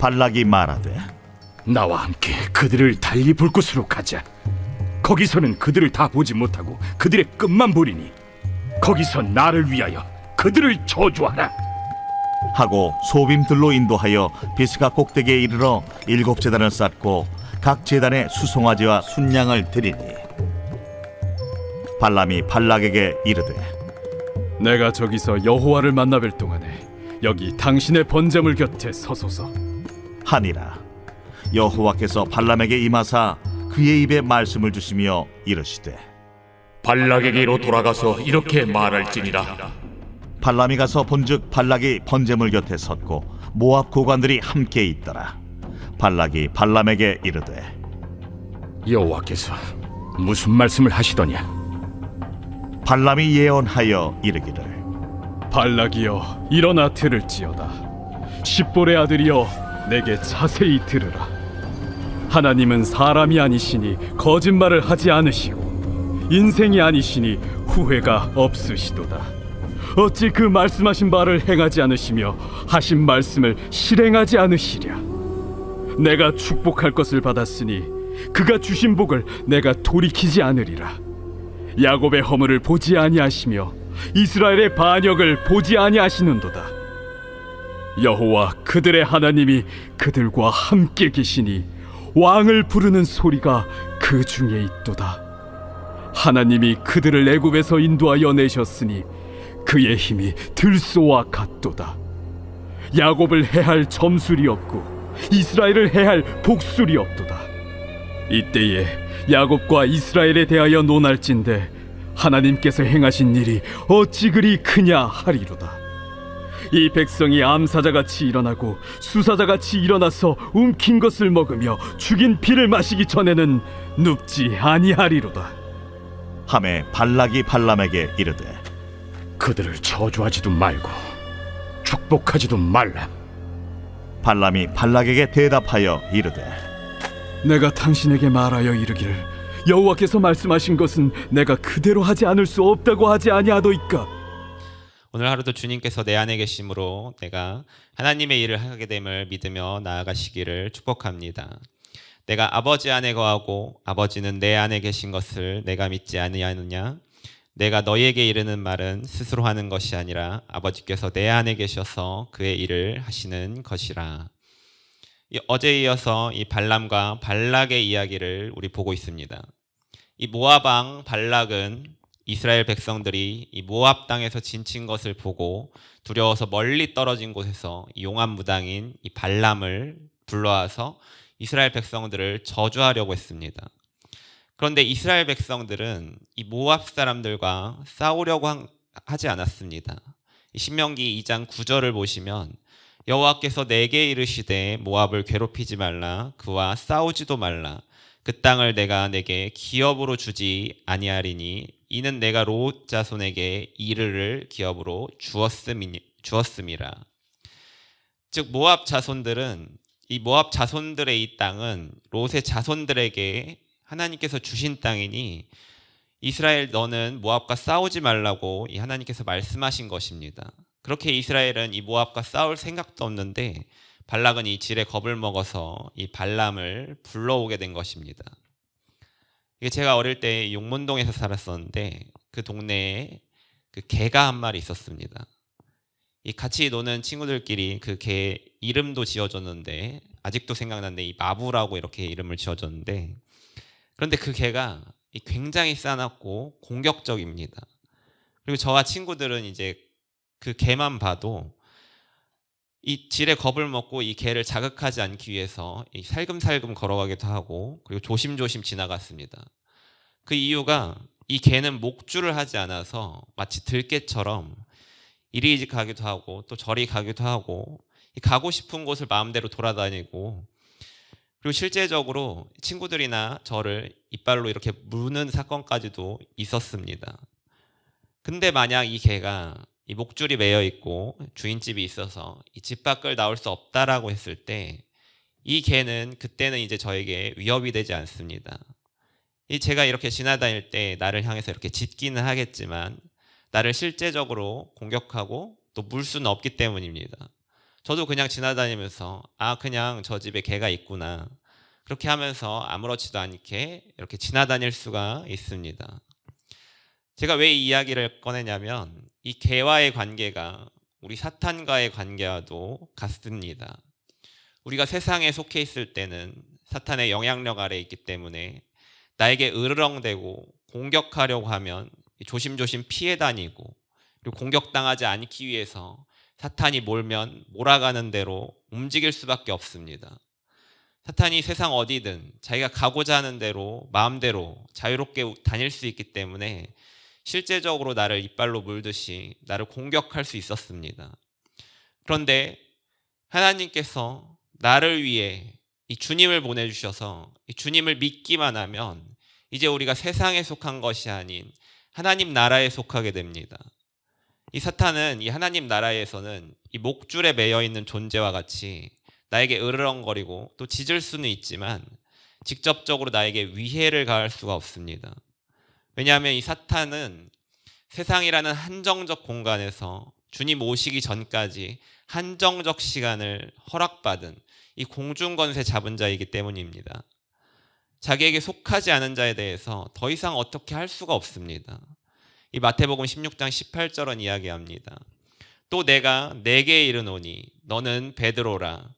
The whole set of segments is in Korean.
발락이 말하되 나와 함께 그들을 달리 볼 곳으로 가자. 거기서는 그들을 다 보지 못하고 그들의 끝만 보리니 거기서 나를 위하여 그들을 저주하라. 하고 소빔들로 인도하여 비스가 꼭대기에 이르러 7제단을 쌓고 각 제단에 수송아지와 순양을 드리니 발람이 발락에게 이르되 내가 저기서 여호와를 만나뵐 동안에 여기 당신의 번제물 곁에 서소서. 하니라. 여호와께서 발람에게 임하사 그의 입에 말씀을 주시며 이르시되 발락에게로 돌아가서 이렇게 말할지니라. 발람이 가서 본즉 발락이 번제물 곁에 섰고 모압 고관들이 함께 있더라. 발락이 발람에게 이르되 여호와께서 무슨 말씀을 하시더냐? 발람이 예언하여 이르기를 발락이여 일어나 들을지어다. 십볼의 아들이여 내게 자세히 들으라. 하나님은 사람이 아니시니 거짓말을 하지 않으시고 인생이 아니시니 후회가 없으시도다. 어찌 그 말씀하신 바를 행하지 않으시며 하신 말씀을 실행하지 않으시랴. 내가 축복할 것을 받았으니 그가 주신 복을 내가 돌이키지 않으리라. 야곱의 허물을 보지 아니하시며 이스라엘의 반역을 보지 아니하시는도다. 여호와 그들의 하나님이 그들과 함께 계시니 왕을 부르는 소리가 그 중에 있도다. 하나님이 그들을 애굽에서 인도하여 내셨으니 그의 힘이 들소와 같도다. 야곱을 해할 점술이 없고 이스라엘을 해할 복술이 없도다. 이때에 야곱과 이스라엘에 대하여 논할진대 하나님께서 행하신 일이 어찌 그리 크냐 하리로다. 이 백성이 암사자같이 일어나고 수사자같이 일어나서 움킨 것을 먹으며 죽인 피를 마시기 전에는 눕지 아니하리로다. 하매 발락이 발람에게 이르되 그들을 저주하지도 말고 축복하지도 말라. 발람이 발락에게 대답하여 이르되 내가 당신에게 말하여 이르기를 여호와께서 말씀하신 것은 내가 그대로 하지 않을 수 없다고 하지 아니하도이까. 오늘 하루도 주님께서 내 안에 계심으로 내가 하나님의 일을 하게 됨을 믿으며 나아가시기를 축복합니다. 내가 아버지 안에 거하고 아버지는 내 안에 계신 것을 내가 믿지 아니하느냐? 내가 너희에게 이르는 말은 스스로 하는 것이 아니라 아버지께서 내 안에 계셔서 그의 일을 하시는 것이라. 어제에 이어서 이 발람과 발락의 이야기를 우리 보고 있습니다. 이 모압 왕 발락은 이스라엘 백성들이 이 모압 땅에서 진친 것을 보고 두려워서 멀리 떨어진 곳에서 용암 무당인 이 발람을 불러와서 이스라엘 백성들을 저주하려고 했습니다. 그런데 이스라엘 백성들은 이 모압 사람들과 싸우려고 하지 않았습니다. 신명기 2장 9절을 보시면 여호와께서 내게 이르시되 모압을 괴롭히지 말라, 그와 싸우지도 말라. 그 땅을 내가 내게 기업으로 주지 아니하리니 이는 내가 롯 자손에게 이르를 기업으로 주었음이라. 즉 모압 자손들은 이 모압 자손들의 이 땅은 롯의 자손들에게 하나님께서 주신 땅이니 이스라엘 너는 모압과 싸우지 말라고 이 하나님께서 말씀하신 것입니다. 그렇게 이스라엘은 이 모압과 싸울 생각도 없는데 발락은 이 질에 겁을 먹어서 이 발람을 불러오게 된 것입니다. 이게 제가 어릴 때 용문동에서 살았었는데 그 동네에 그 개가 한 마리 있었습니다. 이 같이 노는 친구들끼리 그 개 이름도 지어줬는데 아직도 생각나는데 이 마부라고 이렇게 이름을 지어줬는데 그런데 그 개가 굉장히 싸납고 공격적입니다. 그리고 저와 친구들은 이제 그 개만 봐도 이 질에 겁을 먹고 이 개를 자극하지 않기 위해서 살금살금 걸어가기도 하고 그리고 조심조심 지나갔습니다. 그 이유가 이 개는 목줄을 하지 않아서 마치 들개처럼 이리 가기도 하고 또 저리 가기도 하고 가고 싶은 곳을 마음대로 돌아다니고 그리고 실제적으로 친구들이나 저를 이빨로 이렇게 무는 사건까지도 있었습니다. 근데 만약 이 개가 이 목줄이 매여 있고 주인집이 있어서 이 집 밖을 나올 수 없다라고 했을 때 이 개는 그때는 이제 저에게 위협이 되지 않습니다. 제가 이렇게 지나다닐 때 나를 향해서 이렇게 짖기는 하겠지만 나를 실제적으로 공격하고 또 물 수는 없기 때문입니다. 저도 그냥 지나다니면서 그냥 저 집에 개가 있구나, 그렇게 하면서 아무렇지도 않게 이렇게 지나다닐 수가 있습니다. 제가 왜 이 이야기를 꺼내냐면 이 개와의 관계가 우리 사탄과의 관계와도 같습니다. 우리가 세상에 속해 있을 때는 사탄의 영향력 아래에 있기 때문에 나에게 으르렁대고 공격하려고 하면 조심조심 피해 다니고, 그리고 공격당하지 않기 위해서 사탄이 몰면 몰아가는 대로 움직일 수밖에 없습니다. 사탄이 세상 어디든 자기가 가고자 하는 대로 마음대로 자유롭게 다닐 수 있기 때문에 실제적으로 나를 이빨로 물듯이 나를 공격할 수 있었습니다. 그런데 하나님께서 나를 위해 이 주님을 보내주셔서 이 주님을 믿기만 하면 이제 우리가 세상에 속한 것이 아닌 하나님 나라에 속하게 됩니다. 이 사탄은 이 하나님 나라에서는 이 목줄에 매여 있는 존재와 같이 나에게 으르렁거리고 또 짖을 수는 있지만 직접적으로 나에게 위해를 가할 수가 없습니다. 왜냐하면 이 사탄은 세상이라는 한정적 공간에서 주님 오시기 전까지 한정적 시간을 허락받은 이 공중권세 잡은 자이기 때문입니다. 자기에게 속하지 않은 자에 대해서 더 이상 어떻게 할 수가 없습니다. 이 마태복음 16장 18절은 이야기합니다. 또 내가 네게 이르노니 너는 베드로라.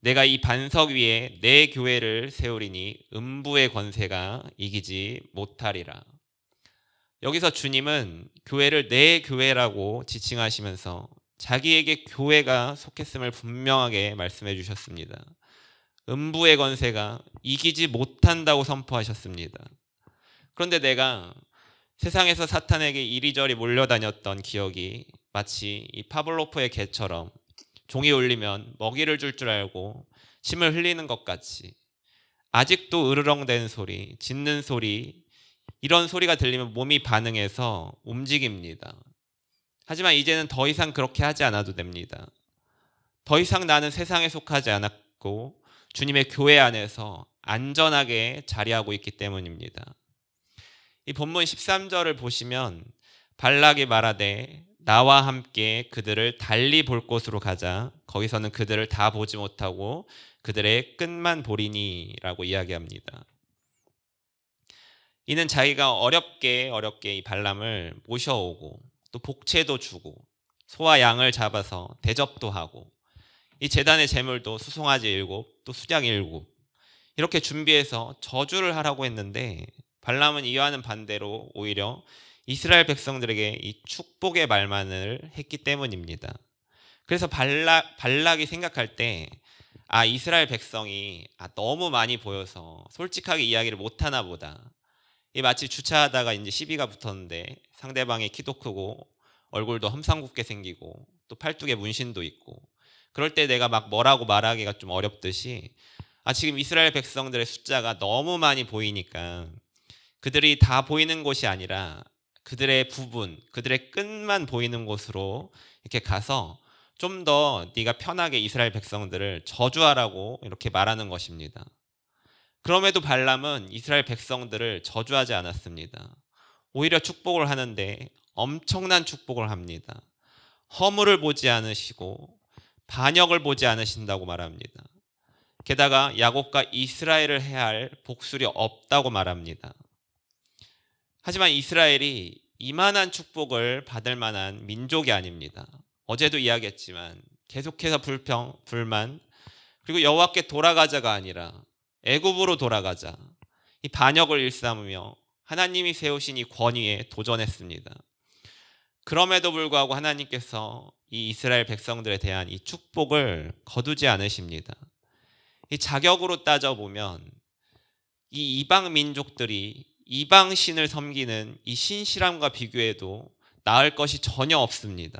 내가 이 반석 위에 내 교회를 세우리니 음부의 권세가 이기지 못하리라. 여기서 주님은 교회를 내 교회라고 지칭하시면서 자기에게 교회가 속했음을 분명하게 말씀해 주셨습니다. 음부의 권세가 이기지 못한다고 선포하셨습니다. 그런데 내가 세상에서 사탄에게 이리저리 몰려다녔던 기억이 마치 이 파블로프의 개처럼 종이 울리면 먹이를 줄 줄 알고 침을 흘리는 것 같이 아직도 으르렁대는 소리, 짖는 소리, 이런 소리가 들리면 몸이 반응해서 움직입니다. 하지만 이제는 더 이상 그렇게 하지 않아도 됩니다. 더 이상 나는 세상에 속하지 않았고 주님의 교회 안에서 안전하게 자리하고 있기 때문입니다. 이 본문 13절을 보시면 발락이 말하되 나와 함께 그들을 달리 볼 곳으로 가자. 거기서는 그들을 다 보지 못하고 그들의 끝만 보리니 라고 이야기합니다. 이는 자기가 어렵게 이 발람을 모셔오고 또 복채도 주고 소와 양을 잡아서 대접도 하고 이 제단의 제물도 수송아지 7, 또 수장 7 이렇게 준비해서 저주를 하라고 했는데 발람은 이와는 반대로 오히려 이스라엘 백성들에게 이 축복의 말만을 했기 때문입니다. 그래서 발락이 생각할 때 이스라엘 백성이 너무 많이 보여서 솔직하게 이야기를 못하나 보다. 이 마치 주차하다가 이제 시비가 붙었는데 상대방의 키도 크고 얼굴도 험상궂게 생기고 또 팔뚝에 문신도 있고 그럴 때 내가 막 뭐라고 말하기가 좀 어렵듯이 지금 이스라엘 백성들의 숫자가 너무 많이 보이니까 그들이 다 보이는 곳이 아니라 그들의 부분, 그들의 끝만 보이는 곳으로 이렇게 가서 좀 더 네가 편하게 이스라엘 백성들을 저주하라고 이렇게 말하는 것입니다. 그럼에도 발람은 이스라엘 백성들을 저주하지 않았습니다. 오히려 축복을 하는데 엄청난 축복을 합니다. 허물을 보지 않으시고 반역을 보지 않으신다고 말합니다. 게다가 야곱과 이스라엘을 해야 할 복술이 없다고 말합니다. 하지만 이스라엘이 이만한 축복을 받을 만한 민족이 아닙니다. 어제도 이야기했지만 계속해서 불평, 불만, 그리고 여호와께 돌아가자가 아니라 애굽으로 돌아가자, 이 반역을 일삼으며 하나님이 세우신 이 권위에 도전했습니다. 그럼에도 불구하고 하나님께서 이 이스라엘 백성들에 대한 이 축복을 거두지 않으십니다. 이 자격으로 따져보면 이 이방 민족들이 이방 신을 섬기는 이 신실함과 비교해도 나을 것이 전혀 없습니다.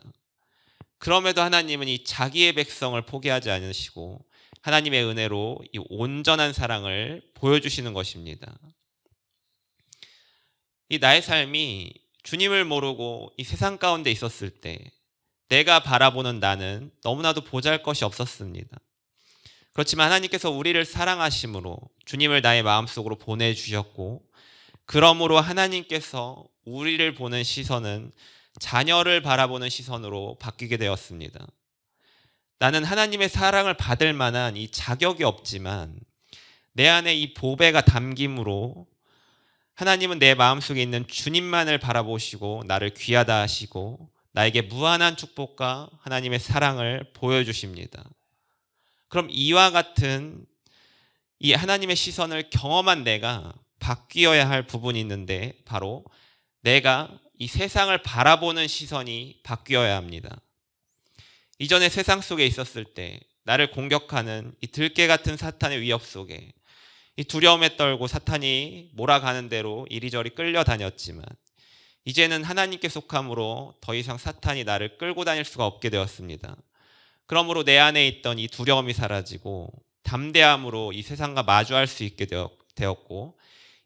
그럼에도 하나님은 이 자기의 백성을 포기하지 않으시고 하나님의 은혜로 이 온전한 사랑을 보여주시는 것입니다. 이 나의 삶이 주님을 모르고 이 세상 가운데 있었을 때 내가 바라보는 나는 너무나도 보잘것이 없었습니다. 그렇지만 하나님께서 우리를 사랑하심으로 주님을 나의 마음속으로 보내주셨고, 그러므로 하나님께서 우리를 보는 시선은 자녀를 바라보는 시선으로 바뀌게 되었습니다. 나는 하나님의 사랑을 받을 만한 이 자격이 없지만 내 안에 이 보배가 담김으로 하나님은 내 마음속에 있는 주님만을 바라보시고 나를 귀하다 하시고 나에게 무한한 축복과 하나님의 사랑을 보여주십니다. 그럼 이와 같은 이 하나님의 시선을 경험한 내가 바뀌어야 할 부분이 있는데 바로 내가 이 세상을 바라보는 시선이 바뀌어야 합니다. 이전에 세상 속에 있었을 때 나를 공격하는 이 들깨 같은 사탄의 위협 속에 이 두려움에 떨고 사탄이 몰아가는 대로 이리저리 끌려다녔지만 이제는 하나님께 속함으로 더 이상 사탄이 나를 끌고 다닐 수가 없게 되었습니다. 그러므로 내 안에 있던 이 두려움이 사라지고 담대함으로 이 세상과 마주할 수 있게 되었고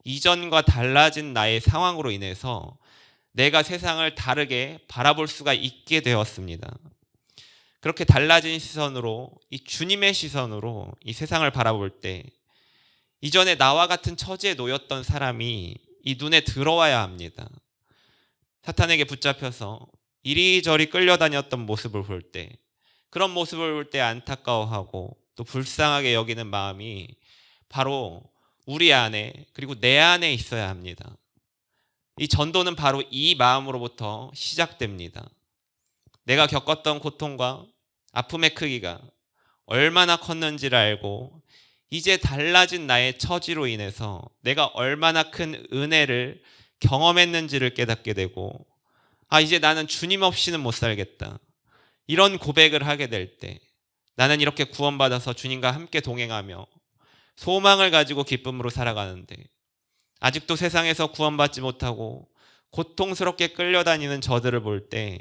이전과 달라진 나의 상황으로 인해서 내가 세상을 다르게 바라볼 수가 있게 되었습니다. 그렇게 달라진 시선으로 이 주님의 시선으로 이 세상을 바라볼 때 이전에 나와 같은 처지에 놓였던 사람이 이 눈에 들어와야 합니다. 사탄에게 붙잡혀서 이리저리 끌려다녔던 모습을 볼 때 그런 모습을 볼 때 안타까워하고 또 불쌍하게 여기는 마음이 바로 우리 안에 그리고 내 안에 있어야 합니다. 이 전도는 바로 이 마음으로부터 시작됩니다. 내가 겪었던 고통과 아픔의 크기가 얼마나 컸는지를 알고 이제 달라진 나의 처지로 인해서 내가 얼마나 큰 은혜를 경험했는지를 깨닫게 되고 이제 나는 주님 없이는 못 살겠다. 이런 고백을 하게 될 때 나는 이렇게 구원받아서 주님과 함께 동행하며 소망을 가지고 기쁨으로 살아가는데 아직도 세상에서 구원받지 못하고 고통스럽게 끌려다니는 저들을 볼 때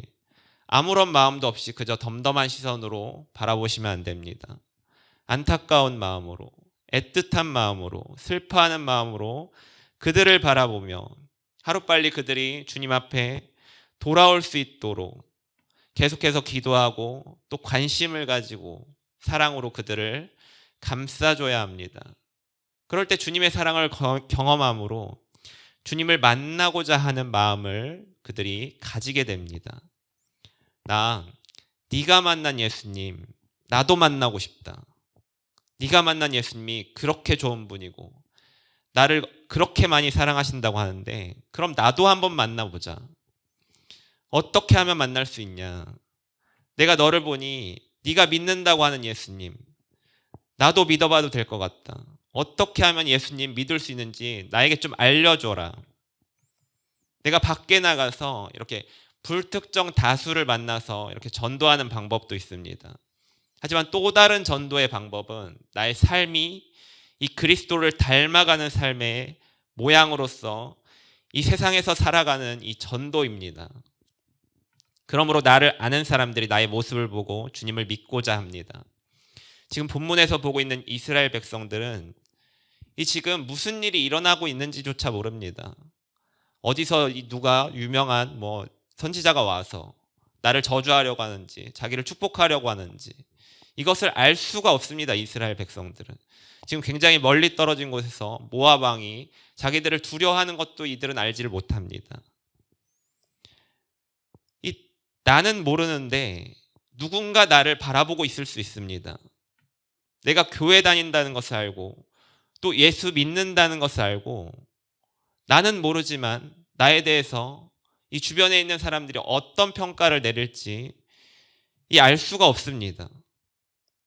아무런 마음도 없이 그저 덤덤한 시선으로 바라보시면 안 됩니다. 안타까운 마음으로, 애틋한 마음으로, 슬퍼하는 마음으로 그들을 바라보며 하루빨리 그들이 주님 앞에 돌아올 수 있도록 계속해서 기도하고 또 관심을 가지고 사랑으로 그들을 감싸줘야 합니다. 그럴 때 주님의 사랑을 경험함으로 주님을 만나고자 하는 마음을 그들이 가지게 됩니다. 네가 만난 예수님, 나도 만나고 싶다. 네가 만난 예수님이 그렇게 좋은 분이고 나를 그렇게 많이 사랑하신다고 하는데 그럼 나도 한번 만나보자. 어떻게 하면 만날 수 있냐? 내가 너를 보니 네가 믿는다고 하는 예수님, 나도 믿어봐도 될 것 같다. 어떻게 하면 예수님 믿을 수 있는지 나에게 좀 알려줘라. 내가 밖에 나가서 이렇게 불특정 다수를 만나서 이렇게 전도하는 방법도 있습니다. 하지만 또 다른 전도의 방법은 나의 삶이 이 그리스도를 닮아가는 삶의 모양으로서 이 세상에서 살아가는 이 전도입니다. 그러므로 나를 아는 사람들이 나의 모습을 보고 주님을 믿고자 합니다. 지금 본문에서 보고 있는 이스라엘 백성들은 이 지금 무슨 일이 일어나고 있는지조차 모릅니다. 어디서 누가 유명한 선지자가 와서 나를 저주하려고 하는지 자기를 축복하려고 하는지 이것을 알 수가 없습니다. 이스라엘 백성들은 지금 굉장히 멀리 떨어진 곳에서 모압 왕이 자기들을 두려워하는 것도 이들은 알지를 못합니다. 나는 모르는데 누군가 나를 바라보고 있을 수 있습니다. 내가 교회 다닌다는 것을 알고 또 예수 믿는다는 것을 알고 나는 모르지만 나에 대해서 이 주변에 있는 사람들이 어떤 평가를 내릴지 알 수가 없습니다.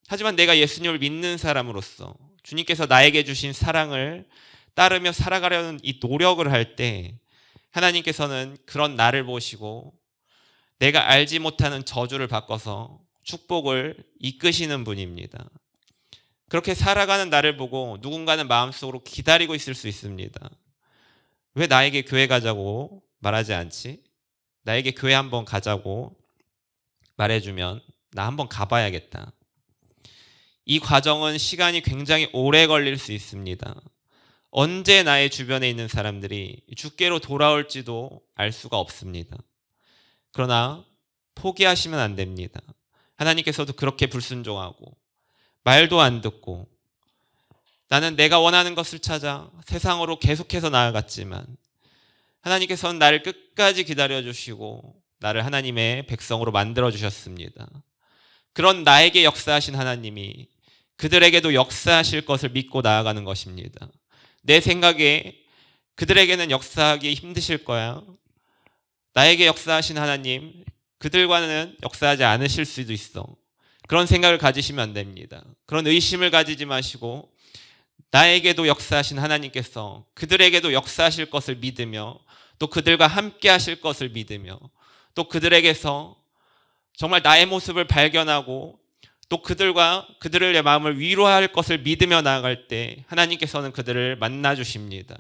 하지만 내가 예수님을 믿는 사람으로서 주님께서 나에게 주신 사랑을 따르며 살아가려는 이 노력을 할 때 하나님께서는 그런 나를 보시고 내가 알지 못하는 저주를 바꿔서 축복을 이끄시는 분입니다. 그렇게 살아가는 나를 보고 누군가는 마음속으로 기다리고 있을 수 있습니다. 왜 나에게 교회 가자고 말하지 않지? 나에게 교회 한번 가자고 말해주면 나 한번 가봐야겠다. 이 과정은 시간이 굉장히 오래 걸릴 수 있습니다. 언제 나의 주변에 있는 사람들이 주께로 돌아올지도 알 수가 없습니다. 그러나 포기하시면 안 됩니다. 하나님께서도 그렇게 불순종하고 말도 안 듣고 나는 내가 원하는 것을 찾아 세상으로 계속해서 나아갔지만 하나님께서는 나를 끝까지 기다려주시고 나를 하나님의 백성으로 만들어주셨습니다. 그런 나에게 역사하신 하나님이 그들에게도 역사하실 것을 믿고 나아가는 것입니다. 내 생각에 그들에게는 역사하기 힘드실 거야. 나에게 역사하신 하나님, 그들과는 역사하지 않으실 수도 있어. 그런 생각을 가지시면 안 됩니다. 그런 의심을 가지지 마시고 나에게도 역사하신 하나님께서 그들에게도 역사하실 것을 믿으며 또 그들과 함께 하실 것을 믿으며 또 그들에게서 정말 나의 모습을 발견하고 또 그들의 마음을 위로할 것을 믿으며 나아갈 때 하나님께서는 그들을 만나 주십니다.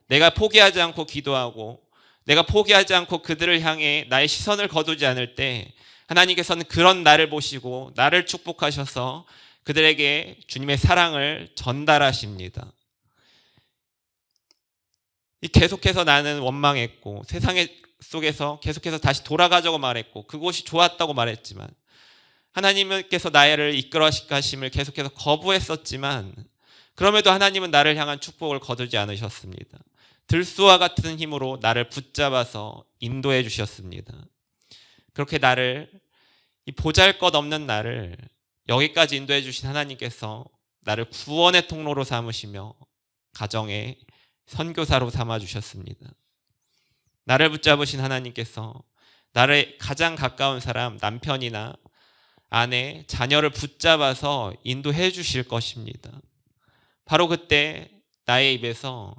내가 포기하지 않고 기도하고 내가 포기하지 않고 그들을 향해 나의 시선을 거두지 않을 때 하나님께서는 그런 나를 보시고 나를 축복하셔서 그들에게 주님의 사랑을 전달하십니다. 계속해서 나는 원망했고 세상 속에서 계속해서 다시 돌아가자고 말했고 그곳이 좋았다고 말했지만 하나님께서 나를 이끌어 가심을 계속해서 거부했었지만 그럼에도 하나님은 나를 향한 축복을 거두지 않으셨습니다. 들소와 같은 힘으로 나를 붙잡아서 인도해 주셨습니다. 그렇게 나를 이 보잘것없는 나를 여기까지 인도해 주신 하나님께서 나를 구원의 통로로 삼으시며 가정의 선교사로 삼아 주셨습니다. 나를 붙잡으신 하나님께서 나를 가장 가까운 사람, 남편이나 아내, 자녀를 붙잡아서 인도해 주실 것입니다. 바로 그때 나의 입에서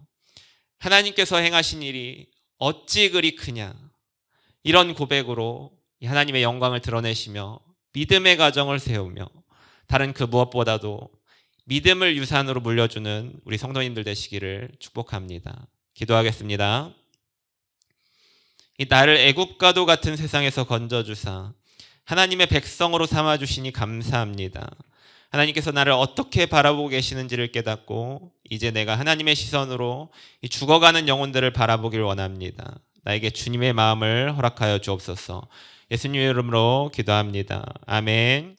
하나님께서 행하신 일이 어찌 그리 크냐 이런 고백으로 하나님의 영광을 드러내시며 믿음의 가정을 세우며 다른 그 무엇보다도 믿음을 유산으로 물려주는 우리 성도님들 되시기를 축복합니다. 기도하겠습니다. 이 나를 애굽과도 같은 세상에서 건져주사 하나님의 백성으로 삼아주시니 감사합니다. 하나님께서 나를 어떻게 바라보고 계시는지를 깨닫고 이제 내가 하나님의 시선으로 이 죽어가는 영혼들을 바라보길 원합니다. 나에게 주님의 마음을 허락하여 주옵소서. 예수님의 이름으로 기도합니다. 아멘.